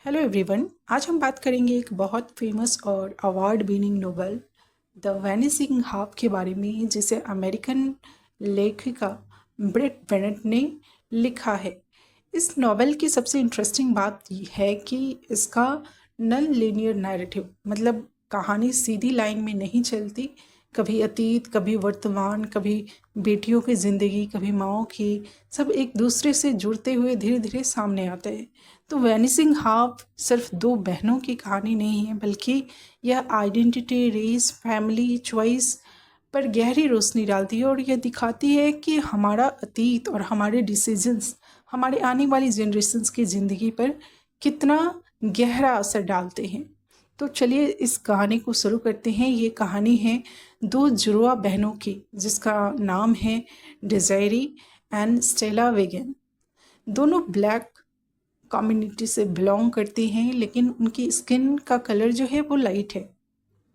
Hello everyone. आज हम बात करेंगे एक बहुत फेमस और award winning novel the वैनिसिंग half के बारे में, जिसे अमेरिकन लेखिका ब्रेट बेनेट ने लिखा है। इस नोवेल की सबसे इंटरेस्टिंग बात ये है कि इसका नॉन लीनियर नैरेटिव, मतलब कहानी सीधी लाइन में नहीं चलती। कभी अतीत, कभी वर्तमान, कभी बेटियों की ज़िंदगी, कभी माँओं की, सब एक दूसरे से जुड़ते हुए धीरे धीरे सामने आते हैं। तो वैनिसिंग हाफ सिर्फ दो बहनों की कहानी नहीं है, बल्कि यह आइडेंटिटी, रेस, फैमिली चॉइस पर गहरी रोशनी डालती है और यह दिखाती है कि हमारा अतीत और हमारे डिसीजंस हमारे आने वाली जनरेशन्स की ज़िंदगी पर कितना गहरा असर डालते हैं। तो चलिए इस कहानी को शुरू करते हैं। ये कहानी है दो जुड़वा बहनों की, जिसका नाम है डिज़ायरी एंड स्टेला वेगन। दोनों ब्लैक कम्युनिटी से बिलोंग करती हैं, लेकिन उनकी स्किन का कलर जो है वो लाइट है,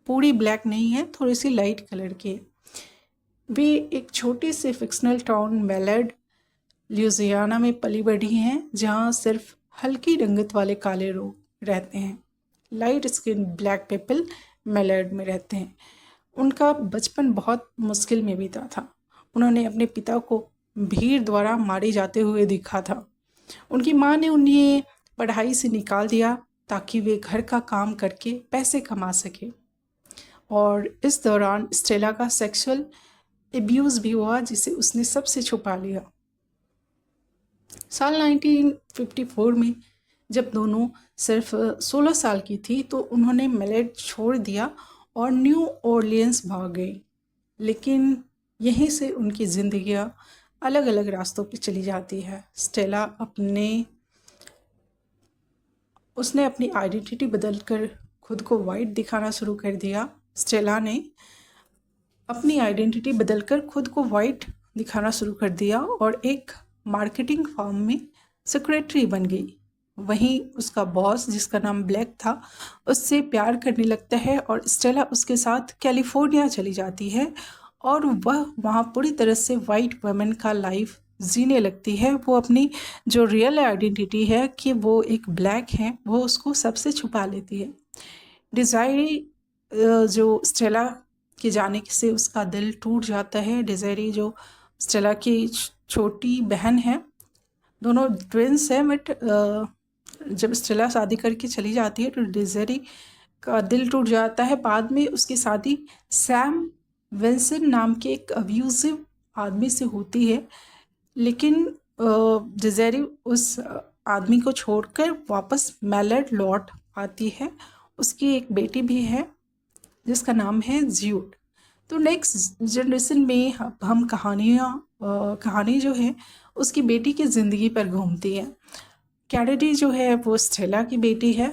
पूरी ब्लैक नहीं है, थोड़ी सी लाइट कलर की है। वे एक छोटे से फिक्शनल टाउन मेलर्ड, ल्यूजियाना में पली बढ़ी हैं, जहाँ सिर्फ हल्की रंगत वाले काले लोग रहते हैं। लाइट स्किन ब्लैक पीपल मेलर्ड में रहते हैं। उनका बचपन बहुत मुश्किल में बीता था। उन्होंने अपने पिता को भीड़ द्वारा मारे जाते हुए देखा था। उनकी माँ ने उन्हें पढ़ाई से निकाल दिया ताकि वे घर का काम करके पैसे कमा सके। और इस दौरान स्टेला का सेक्सुअल एब्यूज़ भी हुआ, जिसे उसने सबसे छुपा लिया। साल 1954 में जब दोनों सिर्फ 16 साल की थी, तो उन्होंने मेलेट छोड़ दिया और न्यू ऑरलियंस भाग गई। लेकिन यहीं से उनकी ज़िंदगियाँ अलग अलग रास्तों पर चली जाती है। स्टेला उसने अपनी आइडेंटिटी बदलकर खुद को वाइट दिखाना शुरू कर दिया। स्टेला ने अपनी आइडेंटिटी बदलकर खुद को वाइट दिखाना शुरू कर दिया और एक मार्केटिंग फर्म में सेक्रेटरी बन गई। वहीं उसका बॉस, जिसका नाम ब्लैक था, उससे प्यार करने लगता है और स्टेला उसके साथ कैलिफोर्निया चली जाती है और वह वहाँ पूरी तरह से वाइट वुमेन का लाइफ जीने लगती है। वो अपनी जो रियल आइडेंटिटी है कि वो एक ब्लैक है, वो उसको सबसे छुपा लेती है। डिज़ायरी जो स्टेला के जाने से उसका दिल टूट जाता है। डिज़ायरी जो स्टेला की छोटी बहन है, दोनों ट्विंस हैं, बट जब स्टेला शादी करके चली जाती है तो डिज़ायरी का दिल टूट जाता है। बाद में उसकी शादी सैम विल्सन नाम के एक अब्यूजिव आदमी से होती है, लेकिन डिज़ायरी उस आदमी को छोड़कर वापस मेलर्ड लौट आती है। उसकी एक बेटी भी है जिसका नाम है ज्यूड। तो नेक्स्ट जनरेशन में हम कहानी जो है उसकी बेटी की ज़िंदगी पर घूमती है। कैनेडी जो है वो स्टेला की बेटी है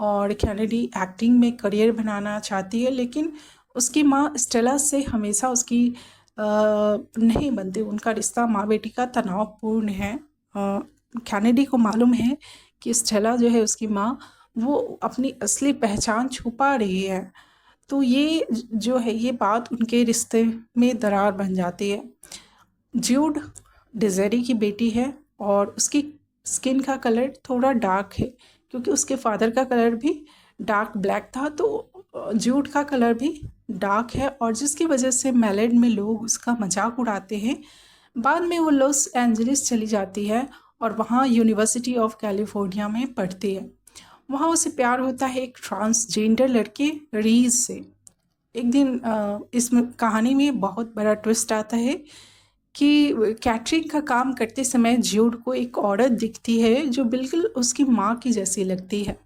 और कैनेडी एक्टिंग में करियर बनाना चाहती है, लेकिन उसकी माँ स्टेला से हमेशा उसकी नहीं बनती। उनका रिश्ता माँ बेटी का तनावपूर्ण है। कैनेडी को मालूम है कि स्टेला जो है उसकी माँ, वो अपनी असली पहचान छुपा रही है। तो ये जो है, ये बात उनके रिश्ते में दरार बन जाती है। ज्यूड डिज़ायरी की बेटी है और उसकी स्किन का कलर थोड़ा डार्क है, क्योंकि उसके फादर का कलर भी डार्क ब्लैक था, तो ज्यूड का कलर भी डार्क है, और जिसकी वजह से मेलर्ड में लोग उसका मजाक उड़ाते हैं। बाद में वो लॉस एंजलिस चली जाती है और वहाँ यूनिवर्सिटी ऑफ कैलिफोर्निया में पढ़ती है। वहाँ उसे प्यार होता है एक ट्रांसजेंडर लड़के रीज से। एक दिन इस कहानी में बहुत बड़ा ट्विस्ट आता है कि कैटरिंग का काम करते समय ज्यूड को एक औरत दिखती है जो बिल्कुल उसकी माँ की जैसी लगती है।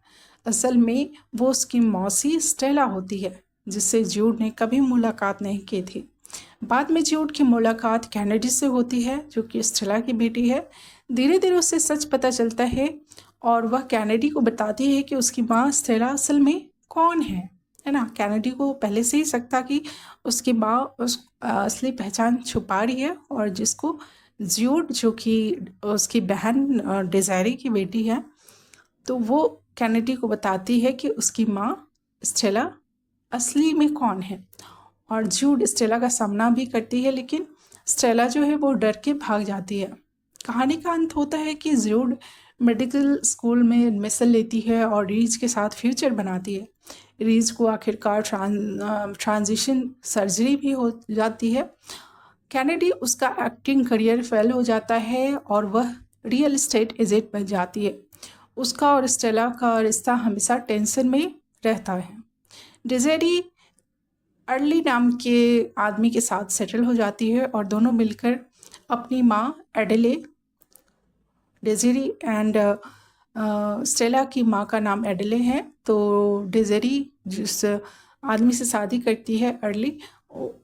असल में वो उसकी मौसी स्टेला होती है, जिससे ज्यूड ने कभी मुलाकात नहीं की थी। बाद में ज्यूड की मुलाकात कैनेडी से होती है, जो कि स्टेला की बेटी है। धीरे धीरे उसे सच पता चलता है और वह कैनेडी को बताती है कि उसकी माँ स्टेला असल में कौन है ना। कैनेडी को पहले से ही शक था कि उसकी माँ उस असली पहचान छुपा रही है, और जिसको ज्यूड, जो कि उसकी बहन डिज़ायरी की बेटी है, तो वो कैनेडी को बताती है कि उसकी माँ स्टेला असली में कौन है। और ज्यूड स्टेला का सामना भी करती है, लेकिन स्टेला जो है वो डर के भाग जाती है। कहानी का अंत होता है कि ज्यूड मेडिकल स्कूल में एडमिशन लेती है और रीज के साथ फ्यूचर बनाती है। रीज को आखिरकार ट्रांजिशन सर्जरी भी हो जाती है। कैनेडी उसका एक्टिंग करियर फेल हो जाता है और वह रियल एस्टेट एजेंट बन जाती है। उसका और स्टेला का रिश्ता हमेशा टेंशन में रहता है। डेज़ेरी अर्ली नाम के आदमी के साथ सेटल हो जाती है और दोनों मिलकर अपनी माँ एडेले, डेज़ेरी एंड स्टेला की माँ का नाम एडेले है, तो डेज़ेरी जिस आदमी से शादी करती है अर्ली,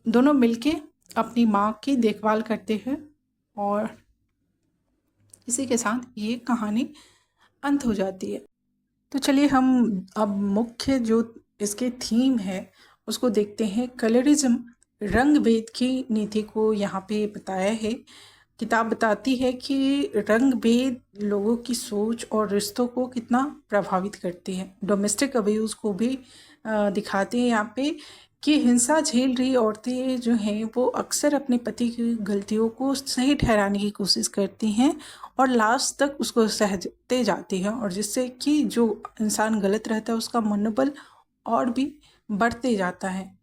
दोनों मिलके अपनी माँ की देखभाल करते हैं और इसी के साथ ये कहानी अंत हो जाती है। तो चलिए हम अब मुख्य जो इसके थीम है उसको देखते हैं। कलरिज्म रंग भेद की नीति को यहाँ पे बताया है। किताब बताती है कि रंग भेद लोगों की सोच और रिश्तों को कितना प्रभावित करती है। डोमेस्टिक अब्यूज़ को भी दिखाते हैं यहाँ पे कि हिंसा झेल रही औरतें जो हैं वो अक्सर अपने पति की गलतियों को सही ठहराने की कोशिश करती हैं और लास्ट तक उसको सहते जाती हैं, और जिससे कि जो इंसान गलत रहता है उसका मनोबल और भी बढ़ते जाता है।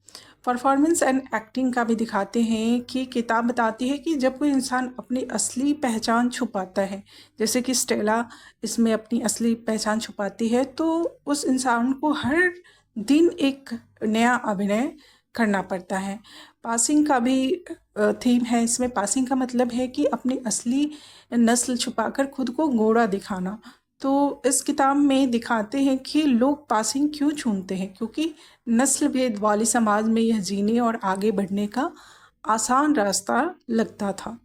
परफॉर्मेंस एंड एक्टिंग का भी दिखाते हैं कि किताब बताती है कि जब कोई इंसान अपनी असली पहचान छुपाता है, जैसे कि स्टेला इसमें अपनी असली पहचान छुपाती है, तो उस इंसान को हर दिन एक नया अभिनय करना पड़ता है। पासिंग का भी थीम है इसमें। पासिंग का मतलब है कि अपनी असली नस्ल छुपाकर खुद को गोरा दिखाना। तो इस किताब में दिखाते हैं कि लोग पासिंग क्यों चुनते हैं, क्योंकि नस्ल भेद वाले समाज में यह जीने और आगे बढ़ने का आसान रास्ता लगता था।